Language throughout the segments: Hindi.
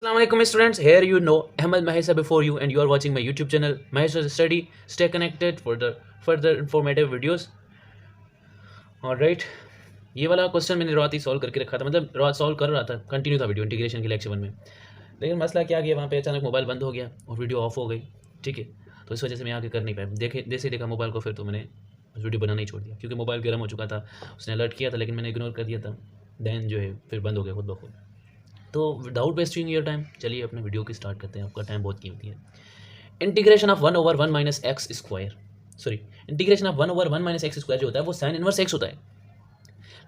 Assalamualaikum students, here you know Ahmed Mahesa before you and you are watching my YouTube channel Mahesa Study. Stay connected for the further informative videos. Alright, ये वाला क्वेश्चन मैंने रात ही सॉल्व करके रखा था, मतलब रात सॉल्व कर रहा था, कंटिन्यू था वीडियो इंटीग्रेशन के लेक्चर 1 में। लेकिन मसला क्या गया, वहाँ पे अचानक मोबाइल बंद हो गया और वीडियो ऑफ हो गई। ठीक है, तो इस वजह से मैं आगे कर नहीं पाया। जैसे देखा मोबाइल को, फिर तो मैंने वीडियो बनाना ही छोड़ दिया क्योंकि मोबाइल गर्म हो चुका था। उसने अलर्ट किया था लेकिन मैंने इग्नोर कर दिया था। देन जो है फिर बंद हो गया खुद ब खुद। तो विदाउट वेस्टिंग योर टाइम चलिए अपने वीडियो की स्टार्ट करते हैं। आपका टाइम बहुत कीमती है। Integration of 1/1 minus x square, sorry integration of 1/1 minus x square जो होता है वो साइन इनवर्स एक्स होता है।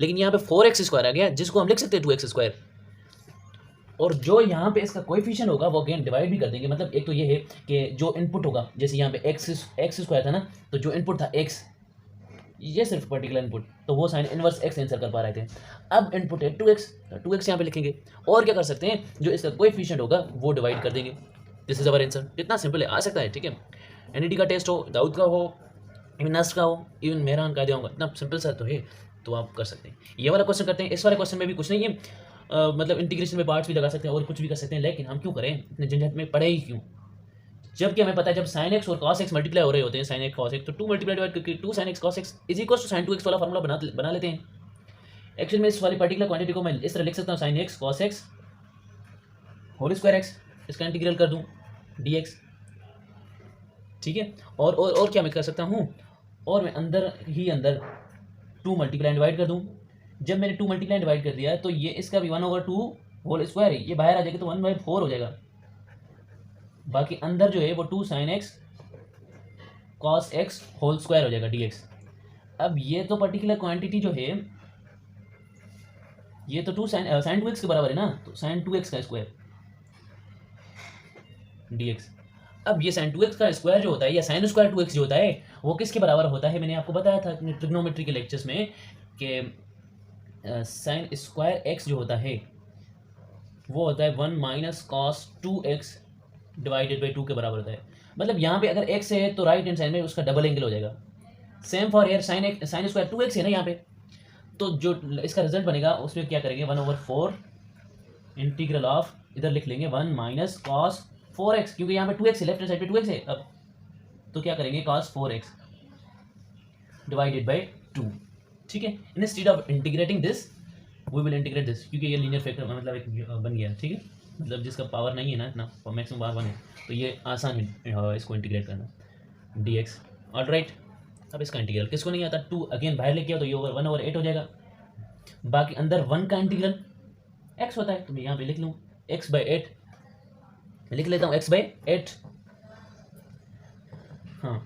लेकिन यहाँ पे 4x स्क्वायर आ गया जिसको हम लिख सकते हैं 2x स्क्वायर। और जो यहाँ पे इसका कोएफिशिएंट होगा वो अगेन डिवाइड भी कर देंगे। मतलब एक तो ये है कि जो इनपुट होगा, जैसे यहाँ पे एक्स स्क्वायर था ना, तो जो इनपुट था x, ये सिर्फ पर्टिकुलर इनपुट, तो वो साइन इनवर्स एक्स आंसर कर पा रहे थे। अब इनपुट है 2x, तो 2x यहाँ पे लिखेंगे। और क्या कर सकते हैं, जो इसका कोएफिशिएंट होगा वो डिवाइड कर देंगे। This is our answer. कितना सिंपल है, आ सकता है। ठीक है, एनईडी का टेस्ट हो, दाऊद का हो, इवन नस्ट का हो, इवन मेहरान का होगा, इतना सिंपल सा तो है, तो आप कर सकते हैं। ये वाला क्वेश्चन करते हैं। इस वाले क्वेश्चन में भी कुछ नहीं है, मतलब इंटीग्रेशन में पार्ट्स भी लगा सकते हैं और कुछ भी कर सकते हैं। लेकिन हम क्यों करें, इतने झंझट में पढ़े ही क्यों, जबकि हमें पता है जब साइन एक्स और कॉस एक्स मल्टीप्लाई हो रहे होते हैं, साइन एक्स कॉस एक्स, तो 2 मल्टीप्लाई डिवाइड करके 2 sine x cos x is equal to sine 2x वाला फार्मूला बना लेते हैं। एक्चुअली में इस वाली पर्टिकुलर क्वांटिटी को मैं इस तरह लिख सकता हूँ, sine x cos x whole square x, इसका इंटीग्रल कर दूँ dx। ठीक है, और क्या मैं कर सकता हूँ, और मैं अंदर 2 मल्टीप्लाई डिवाइड कर दूँ। जब मैंने 2 मल्टीप्लाई डिवाइड कर दिया तो ये इसका भी 1/2 होल स्क्वायर है, ये बाहर आ जाएगा तो 1/4 हो जाएगा। बाकी अंदर जो है वो 2 sine x cos x whole square हो जाएगा dx। अब ये तो पर्टिकुलर क्वांटिटी जो है ये तो 2 साइन 2x के बराबर है ना, तो साइन 2x का स्क्वायर dx। अब ये साइन 2x का स्क्वायर जो होता है या साइन स्क्वायर 2x जो होता है वो किसके बराबर होता है, मैंने आपको बताया था ट्रिग्नोमेट्री के लेक्चर्स में कि साइन स्क्वायर x जो होता है वो होता है 1 minus cos 2x divided by 2 के बराबर होता है। मतलब यहाँ पे अगर x है तो राइट हैंड साइड में उसका डबल एंगल हो जाएगा। Same for air sine square 2x है ना यहाँ पे, तो जो इसका रिजल्ट बनेगा उसमें क्या करेंगे, 1/4 इंटीग्रल ऑफ, इधर लिख लेंगे 1 माइनस कॉस 4x, क्योंकि यहाँ पे 2x है, लेफ्ट हैंड साइड पे 2x है। अब तो क्या करेंगे, कॉस 4x डिवाइडेड बाई 2। ठीक है, instead of integrating this we will integrate this, क्योंकि ये लीनियर फैक्टर मतलब एक बन गया। ठीक है, मतलब जिसका पावर नहीं है ना इतना, मैक्सिमम पावर 1 है, तो ये आसान है इसको इंटीग्रेट करना dx। ऑलराइट, अब इसका इंटीग्रल किसको नहीं आता, 2 अगेन बाहर लेके आओ तो ये 1/8 हो जाएगा। बाकी अंदर 1 का इंटीग्रल x होता है, तो मैं यहाँ पे लिख लूँ x/8, लिख लेता हूँ x/8। हाँ,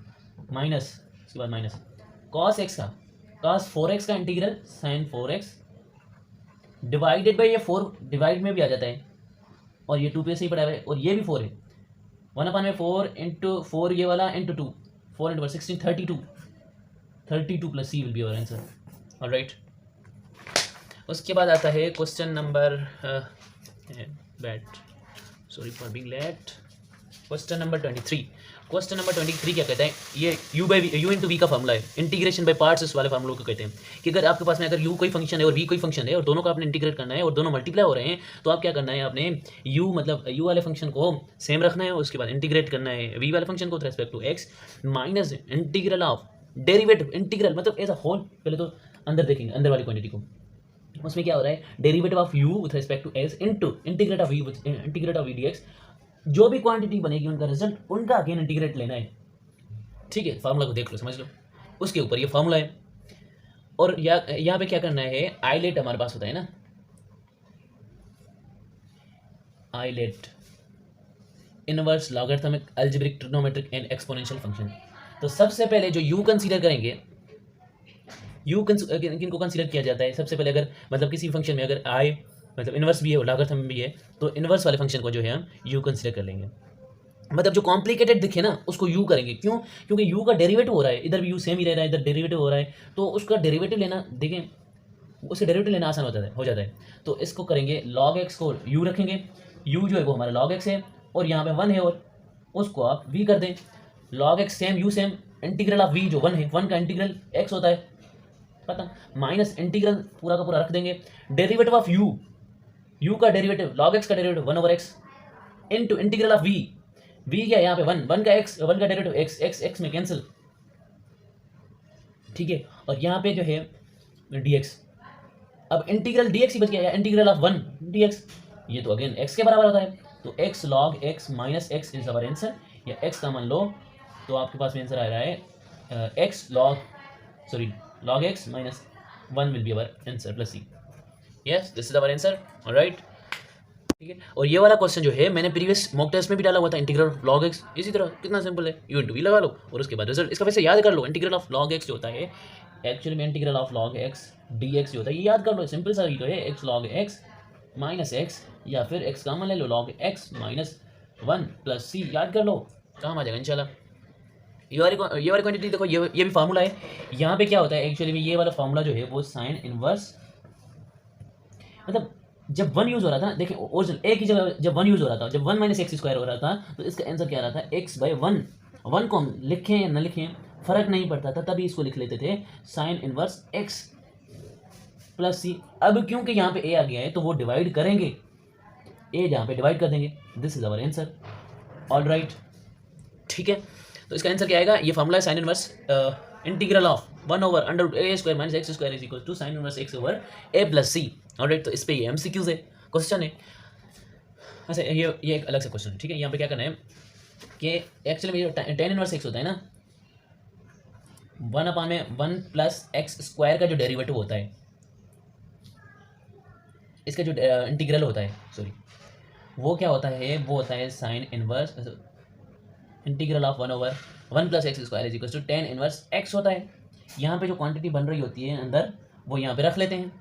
माइनस, उसके बाद माइनस कॉस x का, कॉस 4x का integral sign 4x divided by, ये 4 डिवाइड में भी आ जाता है और ये 2 पे से ही पड़ा है और ये भी 4 है, 1/4 इंटू 4 ये वाला into 2, 4 into 16 32 plus c will be our answer. Alright, उसके बाद आता है question number sorry for being late, question number 23। Question number 23 क्या कहता है, ये u इंटू वी का फॉर्मूला है, इंटीग्रेशन बाय पार्ट्स इस वाले फॉर्मूले को कहते हैं कि अगर आपके पास में अगर u कोई फंक्शन है और v कोई फंक्शन है और दोनों का आपने इंटीग्रेट करना है और दोनों मल्टीप्लाई हो रहे हैं, तो आप क्या करना है, आपने u मतलब u वाले फंक्शन को सेम रखना है, उसके बाद इंटीग्रेट करना है v वाले फंक्शन को with respect to x minus integral of derivative, integral मतलब एज अ होल, पहले तो अंदर देखेंगे अंदर वाली क्वांटिटी को, उसमें क्या हो रहा है, derivative of u with respect to x into integrate of v dx। जो भी क्वांटिटी बनेगी उनका रिजल्ट उनका अगेन इंटीग्रेट लेना है। ठीक है, फार्मूला को देख लो, समझ लो, उसके ऊपर ये फार्मूला है। और यहाँ पे क्या करना है, आइलेट हमारे पास होता है ना, ILATE inverse logarithmic algebraic trigonometric and exponential function. तो सबसे पहले जो u कंसीडर करेंगे, किनको कंसीडर किया जाता है सबसे पहले, अगर मतलब किसी फंक्शन में अगर i मतलब इनवर्स भी है और लॉगरिथम भी है, तो इनवर्स वाले फंक्शन को जो है हम u कंसीडर कर लेंगे। मतलब जो कॉम्प्लिकेटेड दिखे ना उसको u करेंगे, क्यों, क्योंकि u का डेरिवेटिव हो रहा है, इधर भी u सेम ही रह रहा है, इधर डेरिवेटिव हो रहा है, तो उसका डेरिवेटिव लेना, देखें उससे डेरिवेटिव लेना आसान हो जाता है। तो इसको करेंगे log x को u रखेंगे, u जो है वो हमारा log x है और यहाँ पे 1 है और उसको आप v कर दें, log x same u same, integral of v जो 1 है, 1 का इंटीग्रल x होता है पता, माइनस इंटीग्रल पूरा का पूरा रख देंगे, डेरिवेटिव ऑफ u का डेरिवेटिव log x का derivative 1/x into integral of v, v क्या है यहाँ पे वन का एक्स, वन का डेरिवेटिव एक्स, एक्स एक्स में कैंसिल, ठीक है, और यहाँ पे जो है dx, अब इंटीग्रल dx ही बच गया, इंटीग्रल ऑफ 1 dx, ये तो अगेन x के बराबर होता है, तो x log x minus x is our answer, या x का मान लो तो आपके पास में आंसर आ रहा है x log x minus 1 will be our answer plus c, yes this is our answer, alright, ठीक है। और ये वाला क्वेश्चन जो है मैंने प्रीवियस मॉक टेस्ट में भी डाला हुआ था, इंटीग्रल ऑफ लॉग एक्स, इसी तरह कितना सिंपल है, यू इंटू वी लगा लो और उसके बाद रिजल्ट, इसका वैसे याद कर लो, इंटीग्रल ऑफ लॉग एक्स जो होता है एक्चुअली में integral of log x D x जो होता है, ये याद कर लो, सिंपल सा ही तो है, x log x minus x, या फिर एक्स कॉमन ले लो, लॉग एक्स माइनस 1 प्लस सी, याद कर लो, काम आ जाएगा इंशाल्लाह। ये वाली क्वांटिटी देखो, ये भी फार्मूला है, यहाँ पे क्या होता है एक्चुअली में, ये वाला फार्मूला जो है वो साइन इनवर्स, मतलब जब 1 यूज हो रहा था, देखिए ओरिजिनल एक ही जगह जब 1 यूज हो रहा था, जब 1 माइनस एक्स स्क्वायर हो रहा था, तो इसका आंसर क्या आ रहा था, एक्स बाई 1 को हम लिखें या न लिखें फर्क नहीं पड़ता था, तभी इसको लिख लेते थे साइन इनवर्स एक्स प्लस सी। अब क्योंकि यहाँ पे ए आ गया है तो वो डिवाइड करेंगे, ए जहाँ पे डिवाइड कर देंगे, this is our answer, all right, ठीक है। तो इसका आंसर क्या आएगा, ये फॉर्मूला है sine inverse integral of 1 over under root a square minus x square is equal to sine inverse x over a plus c, alright. तो इस पे ये एमसीक्यूज है, क्वेश्चन है, अच्छा ये एक अलग सा क्वेश्चन है, ठीक है। यहाँ पे क्या करना है कि एक्चुअली में टेन इनवर्स एक्स होता है ना, 1 अपान में 1 प्लस एक्स स्क्वायर का जो डेरिवेटिव होता है, इसका जो इंटीग्रल होता है, सॉरी, वो क्या होता है, वो होता है sine inverse integral of 1 over 1 plus x square is equal to tan inverse x होता है। यहाँ पे जो क्वांटिटी बन रही होती है अंदर, वो यहाँ पे रख लेते हैं,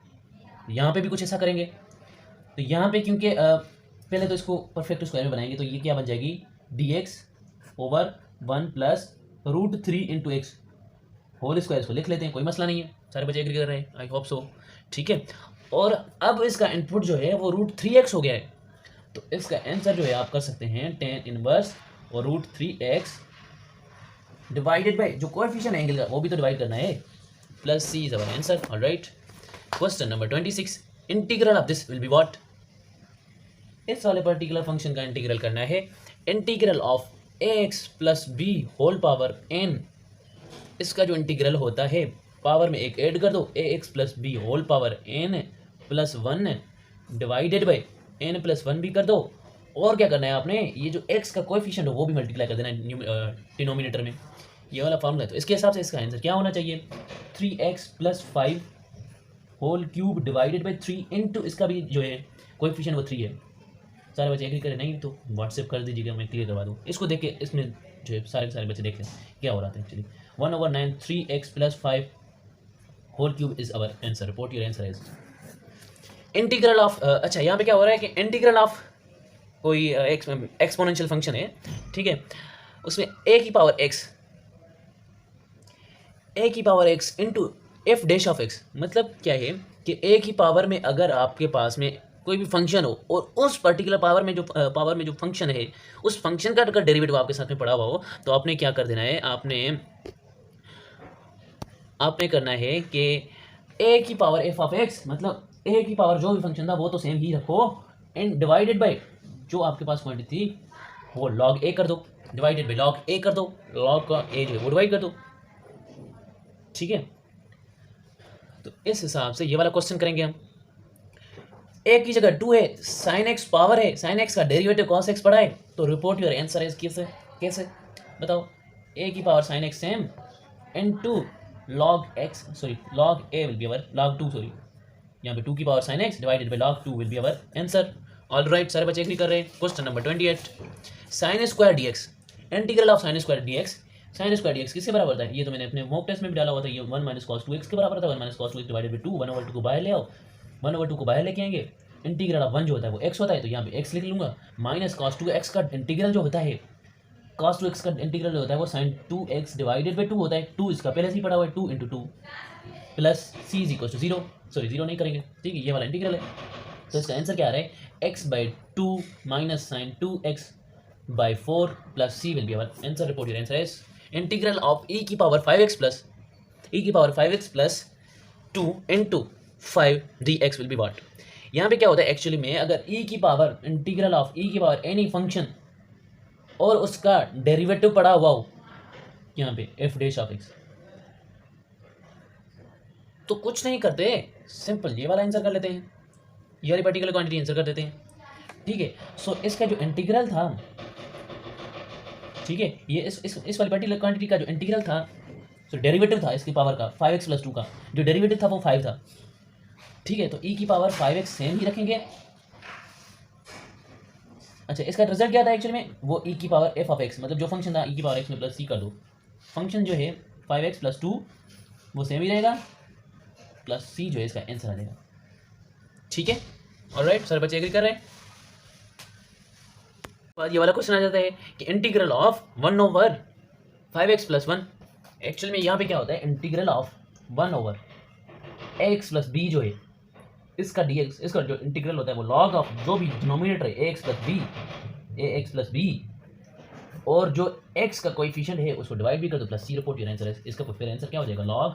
यहाँ पे भी कुछ ऐसा करेंगे, तो यहाँ पे क्योंकि पहले तो इसको परफेक्ट स्क्वायर में बनाएंगे, तो ये क्या बन जाएगी, d x over 1 plus root 3 into x whole square, इसको लिख लेते हैं, कोई मसला नहीं है, सारे बच्चे एग्री कर रहे हैं, आई होप सो, ठीक है। और अब इसका इनपुट जो है वो रूट 3x हो गया है, तो इसका आंसर जो है आप कर सकते हैं टेन इनवर्स और रूट 3x डिवाइडेड बाय जो कोएफिशिएंट एंगल का वो भी तो डिवाइड करना है, plus c is our answer, alright. Question number 26, integral of this will be what, इस वाले पर्टिकुलर फंक्शन का इंटीग्रल करना है, integral of ax plus b whole power n, इसका जो इंटीग्रल होता है पावर में एक ऐड कर दो, ax plus b whole power n plus 1 divided by n plus 1 भी कर दो, और क्या करना है आपने, ये जो x का कोएफिशिएंट हो वो भी मल्टीप्लाई कर देना है डिनोमिनेटर में, ये वाला फॉर्मूला है। तो इसके हिसाब से इसका आंसर क्या होना चाहिए, 3x plus 5 whole cube divided by 3 into इसका भी जो है कोएफिशिएंट वो 3 है। सारे बच्चे एग्री करें, नहीं तो व्हाट्सएप कर दीजिएगा, मैं क्लियर करवा दूँ, इसको देख के इसमें जो है सारे के सारे बच्चे देख लें क्या हो रहा था actually. 1/9 3x plus 5 whole cube is our answer, report your answer is integral of, अच्छा यहाँ पे क्या हो रहा है कि इंटीग्रल ऑफ कोई एक्सपोनेंशियल फंक्शन है, ठीक है, उसमें a की power x into f dash of x, मतलब क्या है कि a की पावर में अगर आपके पास में कोई भी फंक्शन हो और उस पर्टिकुलर पावर में जो फंक्शन है, उस फंक्शन का अगर डेरिवेटिव आपके साथ में पड़ा हुआ हो, तो आपने क्या कर देना है, आपने करना है कि a की पावर एफ ऑफ x, मतलब a की पावर जो भी फंक्शन था वो तो सेम ही रखो, एंड डिवाइडेड बाई जो आपके पास क्वांटिटी थी वो log a कर दो, डिवाइडेड बाई log a कर दो, log का a जो है वो डिवाइड कर दो, ठीक है। तो इस हिसाब से ये वाला क्वेश्चन करेंगे हम, a की जगह 2 है, साइन x पावर है, साइन x का डेरिवेटिव cos x पड़ा है, तो रिपोर्ट योर आंसर इज कैसे बताओ, a की power sine x same into log a will be our log 2, sorry यहाँ पे 2 की power sine x divided by log 2 will be our answer, alright. सारे बच्चे एग्री कर रहे हैं। Question number 28, sine square dx, integral of sine square dx, sine square dx किसके बराबर था, ये तो मैंने अपने मॉक टेस्ट में भी डाला हुआ था, ये 1 माइनस कॉस 2x के बराबर था, 1 minus cos 2x divided by 2, 1/2 को बाहर ले आओ, 1/2 को बाहर लेके आएंगे, इंटीग्रल ऑफ 1 जो होता है वो x होता है, तो यहाँ पे x लिख लूँगा, माइनस कॉस 2x का इंटीग्रल जो होता है, cos 2x का इंटीग्रल जो होता है वो sin 2x डिवाइडेड बाई 2 होता है, 2 इसका पहले से ही पड़ा हुआ है, 2 into 2 plus c is equal to 0, sorry 0 नहीं करेंगे, ठीक है, ये वाला इंटीग्रल है। तो इसका आंसर क्या आ रहा है, x by 2 minus sine 2x by 4 plus c will be our answer, report your answer is integral of e की power 5x plus 2 into 5 dx will be what, यहाँ पे क्या होता है एक्चुअली में, अगर ई की पावर इंटीग्रल ऑफ ई की पावर एनी फंक्शन और उसका डेरिवेटिव पड़ा हुआ हो यहाँ पे एफ डैश ऑफ एक्स, तो कुछ नहीं करते, सिंपल ये वाला आंसर कर लेते हैं, ये वाली पर्टिकुलर क्वांटिटी आंसर कर देते हैं। ठीक है, सो इसका जो इंटीग्रल था, ठीक है, ये इस वाली पर्टिकुलर क्वांटिटी का जो इंटीग्रल था, सो डेरिवेटिव था इसकी पावर का 5x+2 का, जो डेरिवेटिव था वो 5 था। ठीक है, तो e की पावर 5x सेम ही रखेंगे। अच्छा, इसका रिजल्ट क्या था एक्चुअली में, वो e की पावर f ऑफ x, मतलब जो फंक्शन था e की पावर x में प्लस c कर दो, फंक्शन जो है 5x+2 वो सेम ही रहेगा, प्लस c जो है इसका आंसर आ जाएगा। ठीक है, ऑलराइट, सर बच्चे एग्री कर रहे हैं। बाद ये वाला क्वेश्चन आ जाता है कि इंटीग्रल ऑफ 1/5x+1, एक्चुअली में यहाँ पे क्या होता है, इंटीग्रल ऑफ 1/x+b जो है इसका dx, इसका जो इंटीग्रल होता है वो लॉग ऑफ जो भी डिनोमिनेटर है ax+b और जो x का कोएफिशिएंट है उसको डिवाइड भी कर दो, plus c report your answer है। इसका फिर आंसर क्या हो जाएगा, log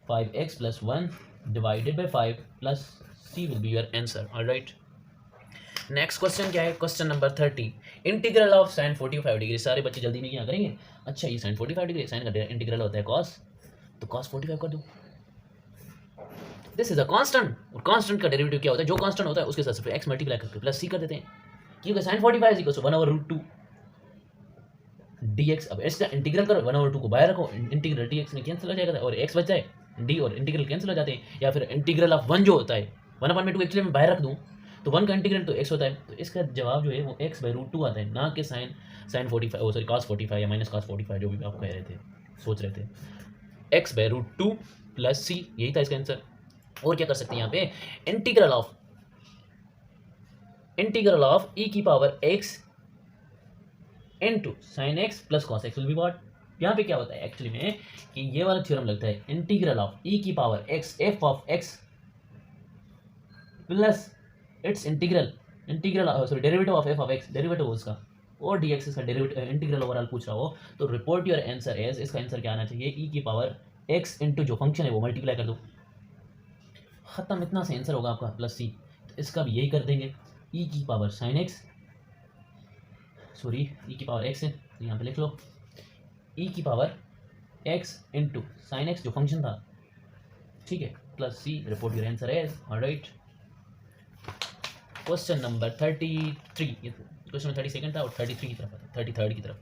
5x+1 divided by 5 plus c will be your answer. Alright, next question क्या है, question number 30, integral of sin 45 degree. सारे बच्चे जल्दी में क्या करेंगे, अच्छा ये sin 45 डिग्री, साइन का इंटीग्रल होता है cos, तो cos 45 कर दो, दिस इज अ कांस्टेंट, और कांस्टेंट का डेरिवेटिव क्या होता है, जो कांस्टेंट होता है उसके साथ सिर्फ x मल्टीप्लाई करके प्लस c कर देते हैं, क्योंकि sin 45 = 1/√2 dx। अब इसका इंटीग्रल करो, 1/2 को बाहर रखो, इंटीग्रल dx में कैंसिल हो जाएगा और x बच जाए, d और इंटीग्रल कैंसिल हो जाते हैं, या फिर इंटीग्रल ऑफ 1 जो होता है 1/2 एक्चुअली मैं बाहर रख दूँ तो 1 का इंटीग्रल तो x होता है, तो इसका जवाब जो है वो x/√2 आता है, ना कि sin 45 सॉरी cos 45 या माइनस cos 45 जो भी आप कह रहे थे, सोच रहे थे, x/√2 प्लस c, यही था इसका आंसर। और क्या कर सकते हैं यहाँ पे, इंटीग्रल ऑफ e की power x into sin x plus cos x will be what. यहाँ पे क्या होता है एक्चुअली में कि ये वाला थ्योरम लगता है, इंटीग्रल ऑफ e की power x f of x plus it's integral sorry derivative of f of x, derivative उसका, और dx इसका डेरिवेटिव इंटीग्रल ओवरऑल पूछ रहा हो, तो रिपोर्ट योर आंसर एज, इसका आंसर क्या आना चाहिए, e की पावर x इनटू जो फंक्शन है वो मल्टीप्लाई कर दो, खत्म, इतना से आंसर होगा आपका प्लस c। तो इसका भी यही कर देंगे, e की power sin x, sorry e की पावर x है तो यहाँ पे लिख लो e की power x into sin x जो फंक्शन था, ठीक है, plus c, report your answer है। ऑलराइट, क्वेश्चन नंबर 33, क्वेश्चन में 32 था और 33 की तरफ आता है, 33 की तरफ।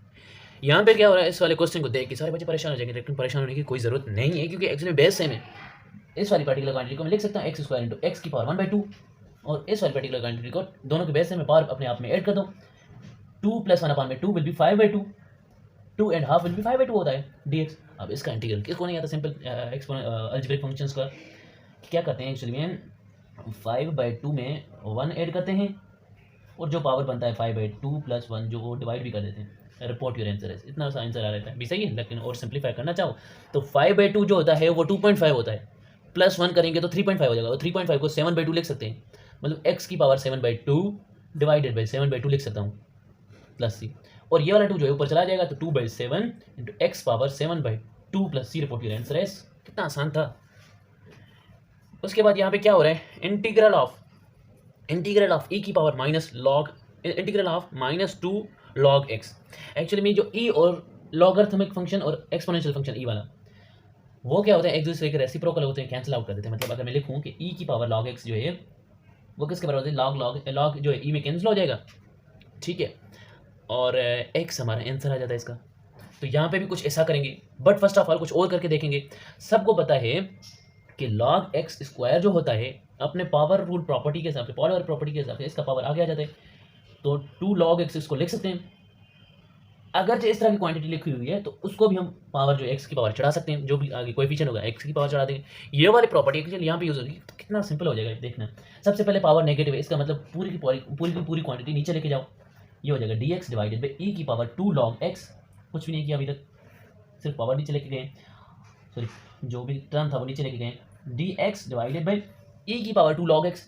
यहाँ पे क्या हो रहा है, इस वाले क्वेश्चन को देख के सारे बच्चे परेशान हो जाएंगे, लेकिन परेशान होने की कोई ज़रूरत नहीं है, क्योंकि एक्चुअली बेस सेम है। इस वाली पर्टिकुलर क्वांटिटी को मैं लिख सकता हूँ x² इंटू x की पावर 1/2, और इस वाली पर्टिकुलर क्वांटिटी को दोनों के बेस से मैं पावर अपने आप में ऐड कर दूँ, 2 + 1/2 विल बी 5/2, 2.5 विल बी 5/2 होता है dx। अब इसका इंटीग्रल किसको नहीं आता, सिंपल अलजेब्रिक फंक्शंस का क्या करते हैं एक्चुअली में, 5/2 में 1 ऐड करते हैं और जो पावर बनता है 5/2 + 1 जो वो डिवाइड भी कर देते हैं, रिपोर्ट योर आंसर है। इतना सा आंसर आ रहता है भी सही है, लेकिन और सिंप्लीफाई करना चाहो तो 5/2 जो होता है वो 2.5 होता है, प्लस 1 करेंगे तो 3.5 हो जाएगा, और 3.5 को 7/2 लिख सकते हैं, मतलब x की पावर 7/2 डिवाइडेड बाई 7/2 लिख सकता हूँ, प्लस c, और ये वाला 2 जो है ऊपर चला जाएगा, तो 2/7 into x power 7/2 plus c, report your answer है। कितना आसान था। उसके बाद यहाँ पे क्या हो रहा है, इंटीग्रल ऑफ e की power minus log, integral of -2 log x। Actually में जो e और लॉगरिथमिक फंक्शन और एक्सपोनेंशियल फंक्शन e वाला, वो क्या होता है, एक दूसरे के रेसिप्रोकल होते हैं, कैंसिल आउट कर देते हैं। मतलब अगर मैं लिखूँ कि e की पावर log x जो है वो किसके बराबर होती है, log जो है e में कैंसिल हो जाएगा, ठीक है, और x हमारा आंसर आ जाता है इसका। तो यहाँ पे भी कुछ ऐसा करेंगे, बट फर्स्ट ऑफ ऑल कुछ और करके देखेंगे। सबको पता है कि log x² जो होता है अपने पावर रूल प्रॉपर्टी के हिसाब से, पावर प्रॉपर्टी के हिसाब से इसका पावर आगे आ जाता है, तो 2 log x इसको लिख सकते हैं। अगर जो इस तरह की क्वांटिटी लिखी हुई है तो उसको भी हम पावर जो x की पावर चढ़ा सकते हैं, जो भी आगे कोएफिशिएंट होगा x की पावर चढ़ा देंगे। ये वाली प्रॉपर्टी एक्चुअली यहाँ पे यूज होगी, तो कितना सिंपल हो जाएगा देखना। सबसे पहले पावर नेगेटिव है, इसका मतलब पूरी क्वांटिटी नीचे लेके जाओ, ये हो जाएगा dx डिवाइडेड बाई e की पावर 2 log x। कुछ भी नहीं किया अभी तक, सिर्फ पावर नीचे लेके गए, सॉरी जो भी टर्म था वो नीचे लेके गए, dx डिवाइडेड बाई e की power 2 log x,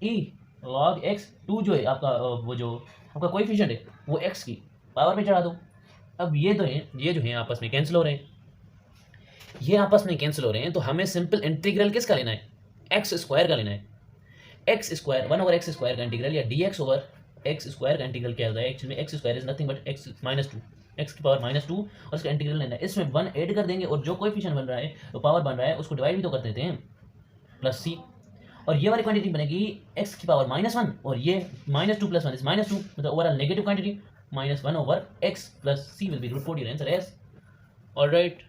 e log x 2 जो है आपका वो जो आपका कोएफिशिएंट है वो x की पावर पे चढ़ा दो। अब ये जो है आपस में कैंसिल हो रहे हैं, ये आपस में कैंसिल हो रहे हैं, तो हमें सिंपल इंटीग्रल किसका लेना है, x² का लेना है। एक्स स्क्वायर 1/x² का इंटीग्रल या dx/x² का इंटीग्रल क्या होता है एक्चुअली में, x square is nothing but x की पावर -2 और इसका इंटीग्रल लेना है। इसमें 1 ऐड कर देंगे और जो कोएफिशिएंट बन रहा है, जो पावर बन रहा है, उसको डिवाइड भी तो कर देते हैं, प्लस सी, और ये वाली क्वांटिटी बनेगी एक्स की पावर -1 और ये -2 + 1 इज -2, मतलब overall negative quantity, -1/x + c will be √4 your answer as. Alright,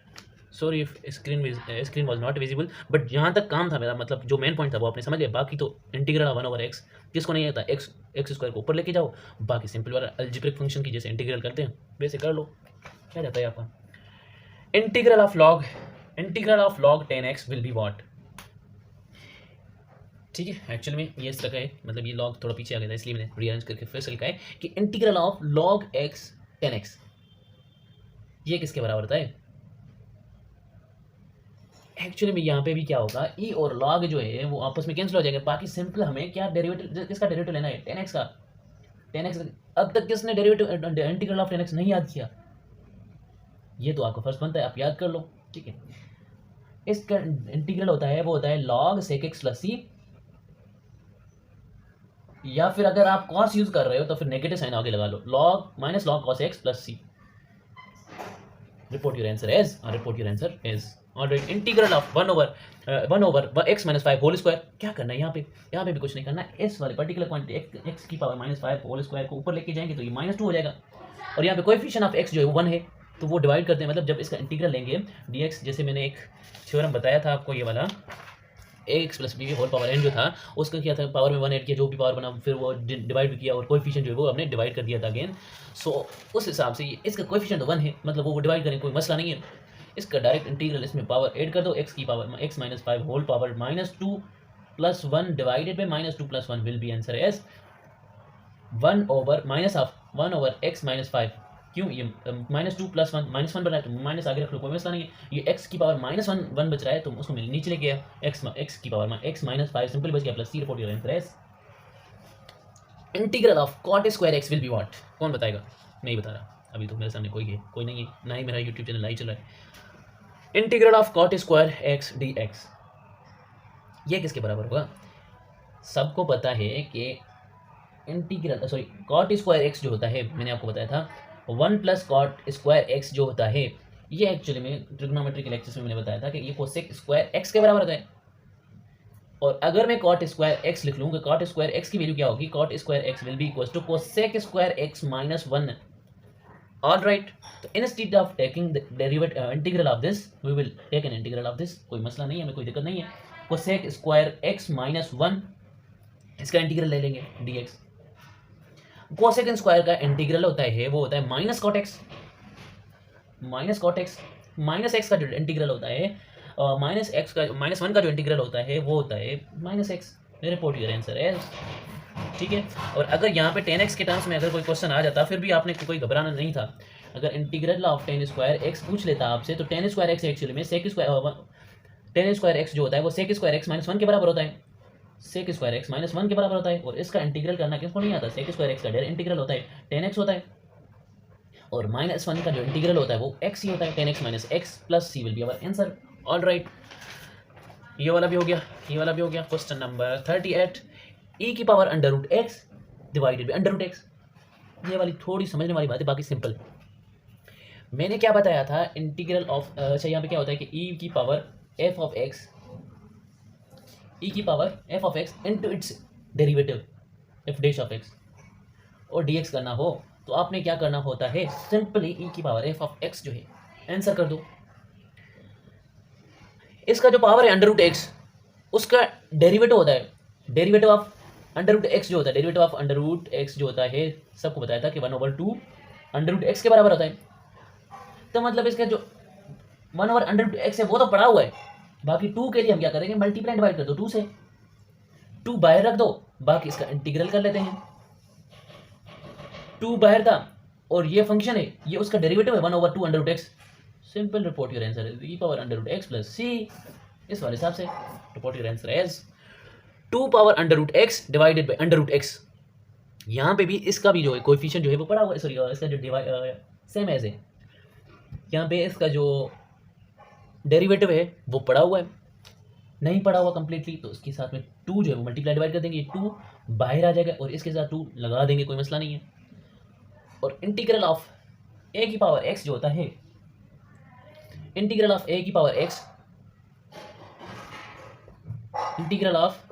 sorry if screen was not visible, but यहाँ तक काम था मेरा, मतलब जो मेन पॉइंट था वो आपने समझ लिया। बाकी तो इंटीग्रल ऑफ 1/x, जिसको नहीं आता एक्स स्क्वायर को ऊपर लेके जाओ, बाकी सिंपल वाला अलजेब्रिक फंक्शन की जैसे इंटीग्रल करते हैं वैसे कर लो, क्या जाता है आपका। Integral of log 10x will be what, ठीक है। एक्चुअली में ये इस तरह का है, मतलब ये लॉग थोड़ा पीछे आ गया था इसलिए मैंने रीअरेंज करके फिर से लिखा है कि integral of log x 10x ये किसके बराबर होता है। एक्चुअली में यहाँ पे भी क्या होगा, ई और log जो है वो आपस में कैंसिल हो जाएगा, बाकी सिंपल हमें क्या डेरिवेटिव, किसका डेरिवेटिव लेना है, 10x का। 10x अब तक किसने डेरिवेटिव इंटीग्रल ऑफ 10x नहीं याद किया, ये तो आपका फर्स्ट बनता है, आप याद कर लो, ठीक है। इसका इंटीग्रल होता है वो होता है log sec x + c, या फिर अगर आप cos यूज कर रहे हो तो फिर नेगेटिव साइन आगे लगा लो, log cos x + c। Report your answer as alright. Integral of 1/x - 5 whole square, क्या करना है यहाँ पे भी कुछ नहीं करना, इस वाले पर्टिकुलर क्वांटिटी x की पावर -5 होल स्क्वायर को ऊपर लेके जाएंगे तो ये -2 हो जाएगा, और यहाँ पे कोएफिशिएंट ऑफ x जो है वो 1 है, तो वो डिवाइड करते हैं, मतलब जब इसका इंटीग्रल लेंगे dx, जैसे मैंने एक थ्योरम बताया था आपको, ये वाला ax + b whole power n जो था उसका क्या था, पावर में 1 ऐड किया, जो भी पावर बना फिर वो डिवाइड भी किया और कोएफिशिएंट जो है वो हमने डिवाइड कर दिया था अगेन। सो उस हिसाब से इसका कोएफिशिएंट 1 है, मतलब वो डिवाइड करें कोई मसला नहीं है। इसका डायरेक्ट इंटीग्रल इसमें पावर ऐड कर दो, x की power x - 5 whole power -2 + 1 divided by -2 + 1 will be answer as 1/-1/x - 5, क्यों ये -2 + 1 -1 बना है तो माइनस आगे रख लो, कोई मसला नहीं है। ये x की पावर -1 बच रहा है तो उसको मैंने नीचे लेके गया, x की पावर x - 5 सिंपल बच गया, plus c, report your answer as. Integral of cot square x will be what, कौन बताएगा, नहीं बता रहा अभी तो मेरे सामने कोई नहीं है, ना ही मेरा यूट्यूब चैनल नहीं चल रहा है। Integral of cot square x dx ये किसके बराबर होगा, सबको पता है कि इंटीग्रल cot स्क्वायर x जो होता है, मैंने आपको बताया था 1 + cot स्क्वायर x जो होता है, ये एक्चुअली में ट्रिग्नोमेट्री के लेक्चर्स में मैंने बताया था कि ये कोसेक स्क्वायर x के बराबर होता है। और अगर मैं cot स्क्वायर x लिख लूँ, तो cot स्क्वायर x की वैल्यू क्या होगी, cot square x will be equal to cosec square x - 1। Alright, तो instead of taking the derivative integral of this we will take an integral of this, कोई मसला नहीं है, हमें कोई दिक्कत नहीं है। कोसेक स्क्वायर x - 1 इसका इंटीग्रल ले लेंगे dx। कोसेक स्क्वायर का इंटीग्रल होता है वो होता है -cot x, -x का जो इंटीग्रल होता है -1 का जो इंटीग्रल होता है वो होता है -x। रिपोर्ट योर आंसर है, ठीक है। और अगर यहाँ पे 10x के टर्म्स में अगर कोई क्वेश्चन आ जाता फिर भी आपने कोई घबराना नहीं था। अगर इंटीग्रल ऑफ 10 स्क्वायर x पूछ लेता आपसे, तो 10 स्क्वायर x एक्चुअली में सेक स्क्वायर 10 स्क्वायर x जो होता है वो सेक स्क्वायर x - 1 के बराबर होता है, सेक स्क्वायर x - 1 के बराबर होता है। और इसका इंटीग्रल करना किसको नहीं आता, सेक स्क्वायर x का डायरेक्ट इंटीग्रल होता है 10x होता है, और -1 का जो इंटीग्रल होता है वो x ही होता है, 10x - x + c will be our answer. Alright, ये वाला भी हो गया। क्वेश्चन नंबर 38, e की power √x divided by √x। ये वाली थोड़ी समझने वाली बात है, बाकी सिंपल। मैंने क्या बताया था, इंटीग्रल ऑफ अच्छा यहाँ पे क्या होता है कि e की power f of x into its derivative f dash of x और dx करना हो तो आपने क्या करना होता है, सिंपली e की पावर f ऑफ x जो है आंसर कर दो। इसका जो पावर है √x उसका डेरिवेटिव होता है, डेरिवेटिव ऑफ √x जो होता है, डेरिवेटिव ऑफ √x जो होता है सबको बताया था कि 1/2 √x के बराबर होता है। तो मतलब इसका जो 1/√x है वो तो पड़ा हुआ है, बाकी 2 के लिए हम क्या करेंगे, मल्टीप्लाई डिवाइड कर दो 2 से, 2 बाहर रख दो, बाकी इसका इंटीग्रल कर लेते हैं। 2 बाहर था और ये फंक्शन है, ये उसका डेरिवेटिव है 1/2 √x। Simple, report your answer e power √x + c। इस वाले हिसाब से report your answer as 2 power √x divided by √x। यहाँ पे भी इसका भी जो है कोएफिशिएंट जो है वो पड़ा हुआ है, सॉरी इसका जो सेम एज है, यहाँ पे इसका जो डेरिवेटिव है वो पड़ा हुआ है, नहीं पड़ा हुआ कंप्लीटली तो उसके साथ में टू जो है वो मल्टीप्लाई डिवाइड कर देंगे, ये टू बाहर आ जाएगा और इसके साथ टू लगा देंगे, कोई मसला नहीं है। और इंटीग्रल ऑफ ए की पावर एक्स जो होता है, इंटीग्रल ऑफ ए की पावर एक्स, इंटीग्रल ऑफ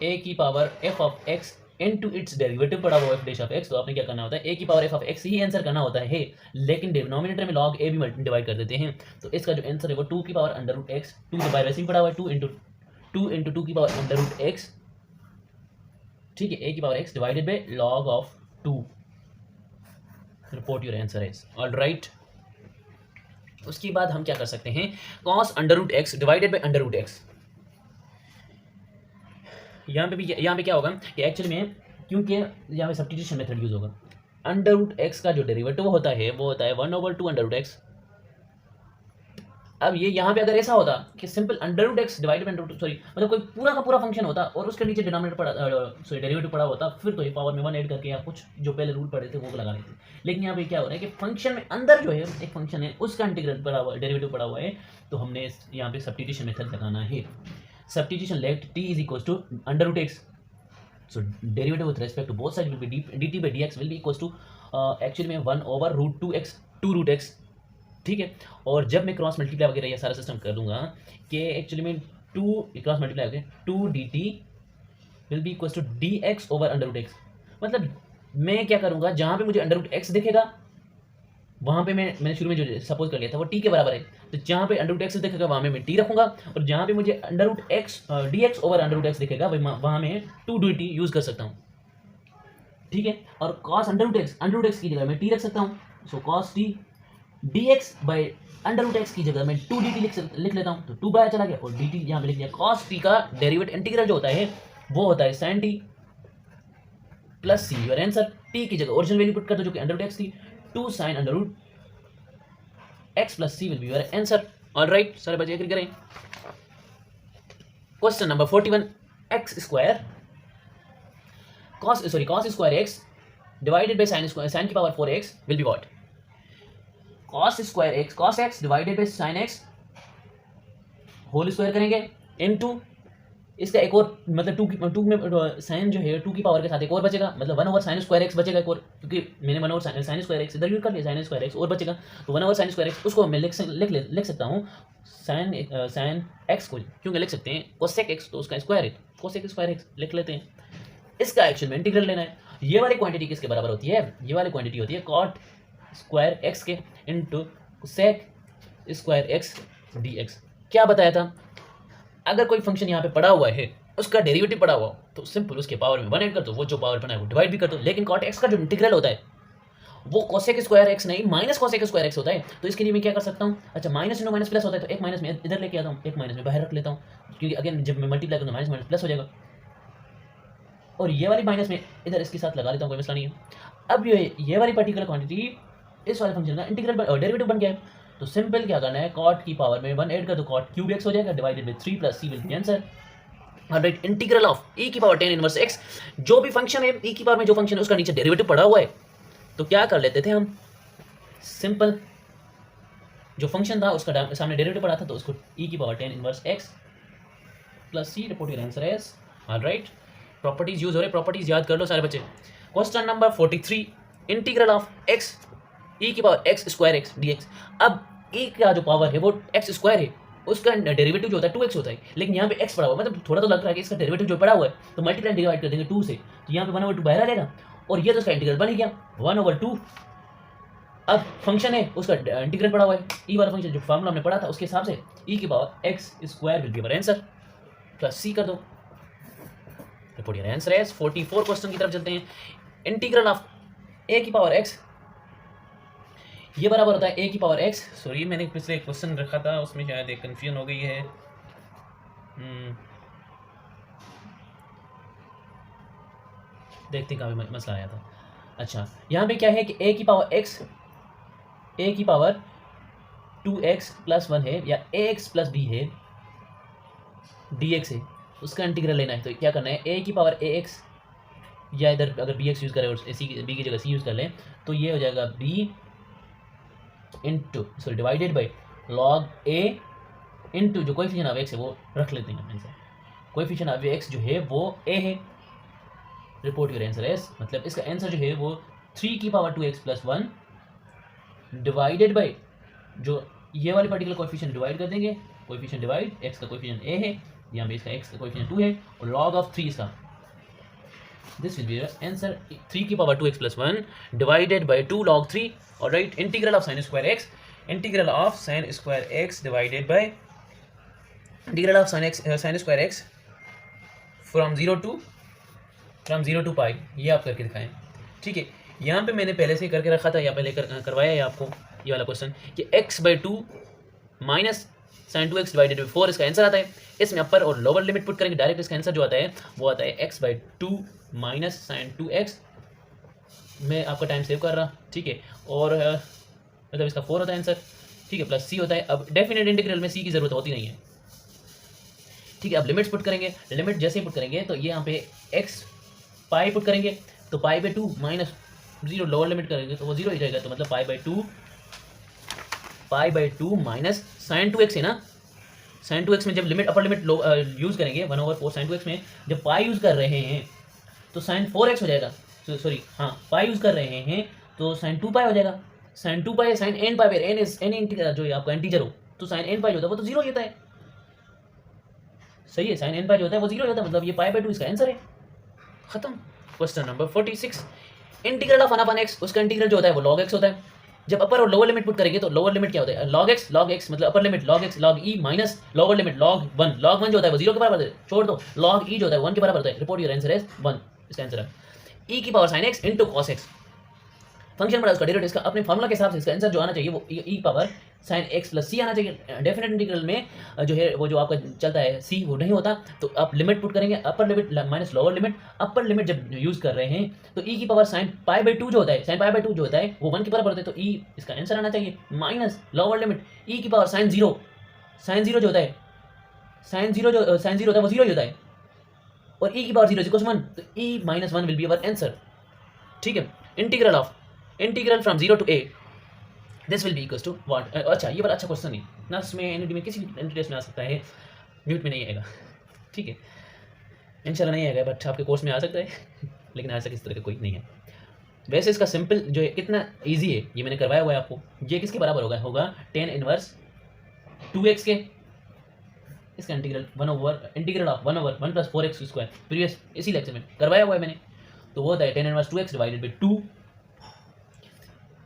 ए की power F of x into its derivative पड़ा हुआ एफ डैश ऑफ एक्स। तो आपने क्या करना होता है, ए की power F of x he answer करना होता है, लेकिन डिनोमिनेटर में लॉग ए भी डिवाइड कर देते हैं। तो इसका जो आंसर है वो टू की power under root x, two तो बाय वैसे ही पड़ा हुआ है, टू इंटू टू की पावर अंडर रूट एक्स, ठीक है, ए की power x divided by log of two. Report your answer is all right. उसके बाद हम क्या कर सकते हैं, cos under root x divided by under root x. यहाँ पे क्या होगा कि एक्चुअली में, क्योंकि यहाँ पे सब्स्टिट्यूशन मेथड यूज होगा, अंडर रूट एक्स का जो डेरिवेटिव होता है वो होता है 1/2 अंडर रूट एक्स। अब ये यहाँ पे अगर ऐसा होता कि simple under root x divided by under, sorry मतलब कोई पूरा का पूरा फंक्शन होता और उसके नीचे डिनोमिनेटर पड़ा, सॉरी डेरिवेटिव पड़ा होता, फिर तो ये पावर में 1 ऐड करके या कुछ जो पहले रूल पड़े थे वो लगा लेते। लेकिन यहाँ पे क्या हो रहा है कि फंक्शन में अंदर जो है एक फंक्शन है उसका इंटीग्रल पड़ा हुआ, डेरिवेटिव पड़ा हुआ है, तो हमने यहाँ पे सब्स्टिट्यूशन मेथड लगाना है। Substitution left t is equals to under root x. So derivative with respect to both sides will be dt by dx will be equals to actually में 1/√2x 2 रूट x, ठीक है। और जब मैं क्रॉस मल्टीप्लाई वगैरह ये सारा सिस्टम कर दूंगा कि एक्चुअली में 2 क्रॉस मल्टीप्लाई करके 2 dt will be equals to dx over under root x। मतलब मैं क्या करूँगा, जहाँ पे मुझे अंडर रूट x दिखेगा वहाँ पे मैंने शुरू में जो सपोज कर लिया था वो t के बराबर है, तो जहाँ पे अंडर रूट एक्स दिखेगा वहाँ में मैं t रखूँगा, और जहाँ पे मुझे under root x dx over under root x दिखेगा वहाँ में 2 dt यूज़ कर सकता हूँ, ठीक है। और कॉस अंडर रूट एक्स की जगह मैं t रख सकता हूँ, so cos t dx by under root x की जगह मैं 2 dt लिख लेता हूँ, तो 2 बाहर चला गया और dt यहाँ पे लिख दिया। कॉस t का डेरिवेटिव इंटीग्रल जो होता है वो होता है sin t plus c, your answer. t की जगह ओरिजिनल वैल्यू पुट कर दो जो कि अंडर रूट एक्स थी, 2 sin under root x plus c will be your answer. All right, सारे बच्चे एग्री करें। Question number 41, x square cos square x divided by sin की power 4x will be what? cos square x cos x divided by sin x whole square करेंगे इनटू इसका एक और, मतलब टू में साइन जो है 2 की पावर के साथ एक और बचेगा, मतलब 1/sin स्क्वायर x बचेगा एक और, क्योंकि मैंने 1/sin स्क्वायर x इधर यूज कर लिया, sin स्क्वायर x और बचेगा, तो 1/sin स्क्वायर x उसको मैं लिख सकता हूँ sin x को क्योंकि लिख सकते हैं cosec x, तो उसका स्क्वायर है cosec स्क्वायर x लिख लेते हैं। इसका एक्चुअल में इंटीग्रल लेना है। ये वाली क्वांटिटी किसके बराबर होती है, ये वाली क्वांटिटी होती है cot स्क्वायर x के into sec square x dx। क्या बताया था, अगर कोई फंक्शन यहाँ पे पड़ा हुआ है उसका डेरिवेटिव पड़ा हुआ तो सिंपल उसके पावर में 1 ऐड कर दो, वो जो पावर बना है वो डिवाइड भी कर दो। लेकिन cot x का जो इंटीग्रल होता है वो cosec स्क्वायर x नहीं माइनस cosec स्क्वायर x होता है, तो इसके लिए मैं क्या कर सकता हूँ, अच्छा माइनस इंटू माइनस प्लस होता है तो एक माइनस में इधर लेके आता हूँ, एक माइनस में बाहर रख लेता हूँ, क्योंकि अगेन जब मैं मल्टीप्लाई करूँ माइनस माइनस प्लस हो जाएगा, और ये वाली माइनस में इधर इसके साथ लगा लेता हूँ, कोई मसला नहीं है। अब ये वाली पर्टिकुलर क्वांटिटी इस वाले फंक्शन का इंटीग्रल डेरिवेटिव बन गया है, तो सिंपल क्या करना है, cot की पावर में 1 ऐड कर दो, cot क्यूब x हो जाएगा divided by 3 plus c will be answer. Alright, integral of e की पावर tan इनवर्स x, जो भी फंक्शन है e की पावर में जो फंक्शन है उसका नीचे डेरिवेटिव पड़ा हुआ है, तो क्या कर लेते थे हम, सिंपल जो फंक्शन था उसका सामने डेरिवेटिव पड़ा था तो उसको e की power tan inverse x plus c, report your answer is. Alright, properties use हो रहे, प्रॉपर्टीज याद कर लो सारे बच्चे। Question number 43, integral of x e की power x square x dx। अब e का जो पावर है वो x स्क्वायर है, उसका डेरिवेटिव जो होता है 2x होता है, लेकिन यहाँ पे x पड़ा हुआ है, मतलब थोड़ा तो लग रहा है कि इसका डेरिवेटिव जो पड़ा हुआ है तो मल्टीप्लाई डिवाइड कर देंगे 2 से, तो यहाँ पे 1/2 बाहर आ जाएगा और ये तो उसका इंटीग्रल बन ही गया 1/2। अब फंक्शन है उसका इंटीग्रल पड़ा हुआ है, e वाला फंक्शन जो फॉर्मूला हमने पढ़ा था उसके हिसाब से e की power x square will be our answer, plus c कर दो, report your answer is. 44 question की तरफ चलते हैं। इंटीग्रल ऑफ a की पावर x, ये बराबर होता है a की पावर x, सॉरी मैंने पिछले क्वेश्चन रखा था उसमें शायद एक कन्फ्यूजन हो गई है, देखते कहाँ पे मसला आया था। अच्छा, यहाँ पे क्या है कि a की पावर x, a की पावर 2x प्लस 1 है या ax प्लस b है dx है, उसका इंटीग्रल लेना है, तो क्या करना है, a की पावर ax या इधर अगर bx यूज़ करें और b की जगह c यूज़ कर लें तो ये हो जाएगा b into sorry divided by log a into जो कोएफिशिएंट ऑफ x है वो रख लेते हैं आंसर, कोएफिशिएंट ऑफ एक्स जो है वो ए है। रिपोर्ट योर आंसर एस, मतलब इसका आंसर जो है वो 3 की power 2x plus 1 divided by जो ये वाले पर्टिकुलर कोएफिशिएंट डिवाइड कर देंगे, कोएफिशिएंट डिवाइड, x का कोएफिशिएंट a है, यहाँ पे इसका x का कोएफिशिएंट 2 है और log ऑफ 3 इसका, दिस विल बी आंसर 3 की power 2x plus 1 divided by 2 log 3। और right, integral of sine square x, integral of sine square x divided by integral of sine square x from 0 to pi, ये आप करके दिखाएं। ठीक है, यहाँ पे मैंने पहले से करके रखा था या पहले करवाया है आपको ये वाला क्वेश्चन कि x/2 minus sine 2x divided by 4 इसका आंसर आता है। इसमें अपर और लोअर लिमिट पुट करेंगे, डायरेक्ट इसका आंसर जो आता है वो आता है x/2 माइनस साइन 2x। मैं आपका टाइम सेव कर रहा, ठीक है, और मतलब इसका 4 होता है आंसर, ठीक है, प्लस c होता है। अब डेफिनेट इंटीग्रल में c की जरूरत होती नहीं है, ठीक है। अब लिमिट्स पुट करेंगे, लिमिट जैसे ही पुट करेंगे तो ये यहाँ पे x पाई पुट करेंगे तो पाई/2 माइनस 0 लोअर लिमिट करेंगे तो वो 0 ही रहेगा, तो मतलब पाई/2 माइनस साइन 2x है ना, साइन 2x में जब लिमिट अपर लिमिट यूज़ करेंगे 1/4 साइन 2x में जब पाई यूज़ कर रहे हैं तो साइन 4x हो जाएगा, सॉरी हाँ पाई यूज़ कर रहे हैं तो साइन 2 पाई हो जाएगा। Sine 2 pi sine n pi, n is any integer जो आपका इंटीजर हो तो साइन n पाई जो होता है वो तो 0 ही होता है, सही है, साइन n पाई जो होता है वो 0 ही होता है, मतलब ये पाई/2 इसका आंसर है, खत्म। Question number 46, integral of 1/x, उसका इंटीग्रल जो होता है वो log x होता है। जब अपर और लोअर लिमिट पुट करेंगे तो लोअर लिमिट क्या होता है, log x मतलब upper limit log x log e minus lower limit log 1 जो होता है वो 0 के बराबर है, छोड़ दो, log e जो होता है 1 के बराबर होता है। रिपोर्ट योर आंसर इज 1, इसका आंसर है e की power sin x into cos x। Function बड़ा उसका डेरिवेटिव, इसका अपने फार्मूला के हिसाब से इसका आंसर जो आना चाहिए वो e power sin x plus c आना चाहिए। डेफिनेट इंटीग्रल में जो है वो जो आपका चलता है c वो नहीं होता, तो आप लिमिट पुट करेंगे, upper limit minus lower limit, upper limit जब यूज़ कर रहे हैं तो e की पावर sin पाई/2 जो होता है, sin पाई/2 जो होता है वो 1 के बराबर होता है, तो e इसका आंसर आना चाहिए, माइनस लोअर लिमिट e की पावर sin 0 जो होता है, sin 0 होता है वो 0 ही होता है, और e की पावर 0 इक्वल्स 1, तो e minus 1 will be our answer, ठीक है। Integral from 0 to a, this will be equals to what. अच्छा, ये बड़ा अच्छा क्वेश्चन है ना, इसमें एनईडी में किसी इंटरेस्ट में आ सकता है, म्यूट में नहीं आएगा, ठीक है, इंशाल्लाह नहीं आएगा, बट आपके कोर्स में आ सकता है लेकिन ऐसा किस तरह का कोई नहीं है। वैसे इसका सिंपल जो है कितना ईजी है ये मैंने करवाया हुआ है आपको। ये किसके बराबर होगा tan इनवर्स 2x के, इसका integral 1/1 plus 4x square, previous इसी लेक्चर में करवाया हुआ है मैंने, तो वो होता है tan inverse 2x divided by 2।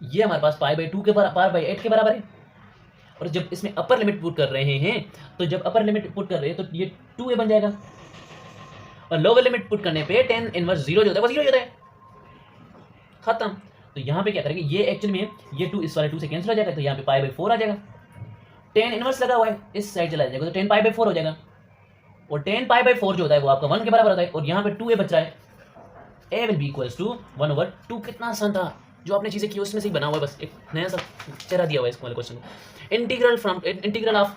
ये हमारे पास पाई/2 के पाई/8 के बराबर है, और जब इसमें अपर लिमिट पुट कर रहे हैं तो जब अपर लिमिट पुट कर रहे हैं तो ये 2a बन जाएगा, और लोअर लिमिट पुट करने पे tan इनवर्स 0 जो होता है वो 0 होता है, खत्म। तो यहाँ पे क्या करेंगे, ये एक्चुअली में ये 2 इस वाले 2 से कैंसिल हो जाएगा, तो यहाँ पे पाई/4 आ जाएगा, tan इनवर्स लगा हुआ है इस साइड चला जाएगा तो tan पाई/4 हो जाएगा, और tan पाई/4 जो होता है वो आपका 1 के बराबर होता है, और यहाँ पे 2a बच रहा है, a will be equals to 1/2। कितना आसान था, जो आपने चीज़ें की उसमें से ही बना हुआ है, बस एक नया सा चेहरा दिया हुआ है इस वाले क्वेश्चन को। इंटीग्रल ऑफ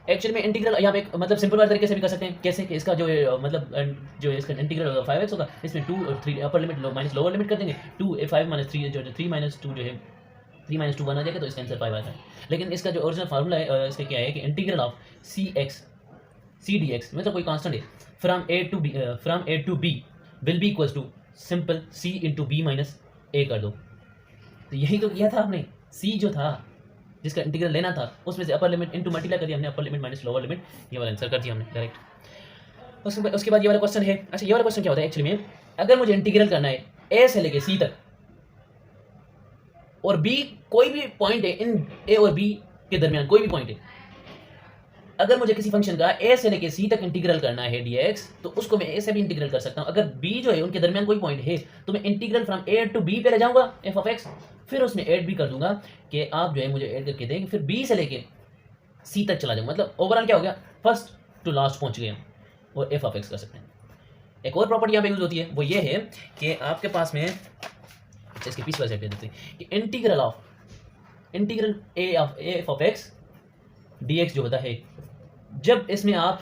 एक्चुअली में इंटीग्रल यहाँ पे मतलब सिंपल वाले तरीके से भी कर सकते हैं, कैसे कि इसका जो मतलब जो इसका इंटीग्रल 5x होगा, इसमें 2 और 3 upper limit minus lower limit कर देंगे, 2 5 माइनस 3 जो 3 माइनस 2 जो है 3 माइनस 2 1 आ जाएगा, तो इसका आंसर 5 आता है। लेकिन इसका जो ओरिजिनल फार्मूला है इसका क्या है कि इंटीग्रल ऑफ c dx मतलब कोई कांस्टेंट है from a to b will be equals to simple c into b minus a कर दो। तो यही तो किया था आपने, c जो था जिसका इंटीग्रल लेना था उसमें से अपर लिमिट इंटू मल्टीप्लाई कर दिया हमने, upper limit minus lower limit, ये वाला आंसर कर दिया हमने डायरेक्ट। उसके बाद ये वाला क्वेश्चन है। अच्छा, ये वाला क्वेश्चन क्या होता है एक्चुअली में, अगर मुझे इंटीग्रल करना है a से लेके c तक और b कोई भी पॉइंट है, इन a और b के दरमियान कोई भी पॉइंट है, अगर मुझे किसी फंक्शन का a से लेके c तक इंटीग्रल करना है dx, तो उसको मैं a से भी इंटीग्रल कर सकता हूँ। अगर b जो है उनके दरमियान कोई पॉइंट है तो मैं integral from a to b पे ले जाऊंगा f ऑफ x, फिर उसमें ऐड भी कर दूंगा कि आप जो है मुझे ऐड करके देंगे, फिर b से लेके c तक चला जाऊंगा, मतलब ओवरऑल क्या हो गया, फर्स्ट टू लास्ट पहुंच गए और f ऑफ x कर सकते हैं। एक और प्रॉपर्टी यहाँ पे यूज होती है, वो ये है कि आपके पास में इसके पीछे वाले साइड दे देते हैं कि integral a of x dx जो होता है, जब इसमें आप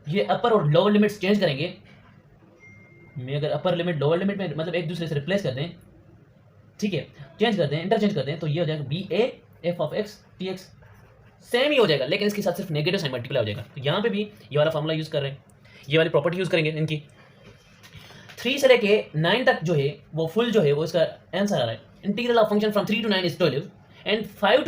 ये अपर और लोअर लिमिट्स चेंज करेंगे, मैं अगर अपर लिमिट लोअर लिमिट में मतलब एक दूसरे से रिप्लेस कर दें, ठीक है, चेंज कर दें, इंटरचेंज कर दें, तो ये हो जाएगा B A F of x T x, same ही हो जाएगा, लेकिन इसके साथ सिर्फ नेगेटिव साइन मल्टीप्लाई हो जाएगा। तो यहाँ पे भी ये वाला फॉर्मूला यूज़ कर रहे हैं ये वाली प्रॉपर्टी यूज़ करेंगे इनकी। 3 से लेके 9 तक जो है वो फुल जो है वो इसका आंसर आ रहा है। Integral of function from 3 to 9 is 12 and 5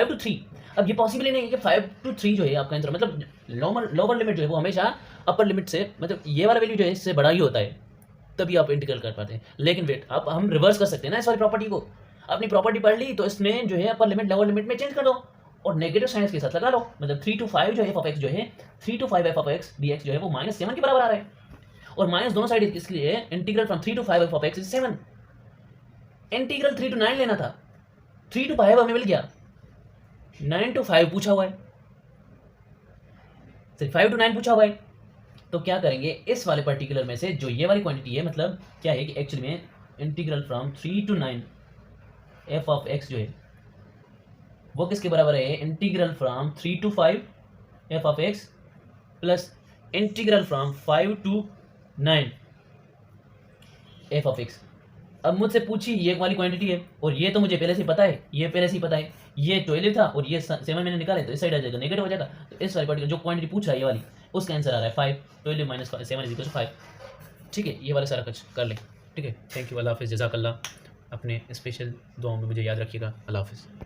to 3। अब ये पॉसिबल ही नहीं है कि 5 to 3 जो है आपका आंसर, मतलब लोअर लिमिट जो है वो हमेशा अपर लिमिट से, मतलब ये वाला वैल्यू जो है इससे बड़ा ही होता है, तभी आप इंटीग्रल कर पाते हैं। लेकिन वेट, अब हम रिवर्स कर सकते हैं ना इस वाली प्रॉपर्टी को। अपनी प्रॉपर्टी पढ़ ली तो इसमें जो है अपर लिमिट लोअर लिमिट में चेंज कर दो और नेगेटिव साइन के साथ लगा लो। मतलब 3 to 5 जो है f(x) जो है 3 to 5 f(x) dx जो है वो -7 के बराबर आ रहा है। और माइनस दोनों साइड इसलिए integral from 3 to 5 f(x) is 7। Integral 3 to 9 लेना था, 3 to 5 हमें मिल गया, 9 to 5 पूछा हुआ है, सिर्फ 5 to 9 पूछा हुआ है। तो क्या करेंगे, इस वाले पर्टिकुलर में से जो ये वाली क्वांटिटी है, मतलब क्या है कि एक्चुअली में इंटीग्रल फ्रॉम 3 to 9 f(x) जो है वो किसके बराबर है, integral from 3 to 5 f(x) plus integral from 5 to 9 f(x). अब मुझसे पूछी ये वाली क्वांटिटी है और ये तो मुझे पहले से पता है, ये पहले से ही पता है, ये 12 था और ये 7 मैंने निकाले तो इस साइड आ जाएगा, नेगेटिव हो जाएगा। तो इस वाली पर्टिकुलर जो क्वांटिटी पूछ रहा है ये वाली, उसका आंसर आ रहा है 5, 12 - 7 = 5। ठीक है, ये वाला सारा कुछ कर लें। ठीक है, थैंक यू, अल्लाह हाफिज़, जज़ाकल्लाह। अपने स्पेशल दुआओं में मुझे याद रखिएगा। अल्लाह हाफिज़।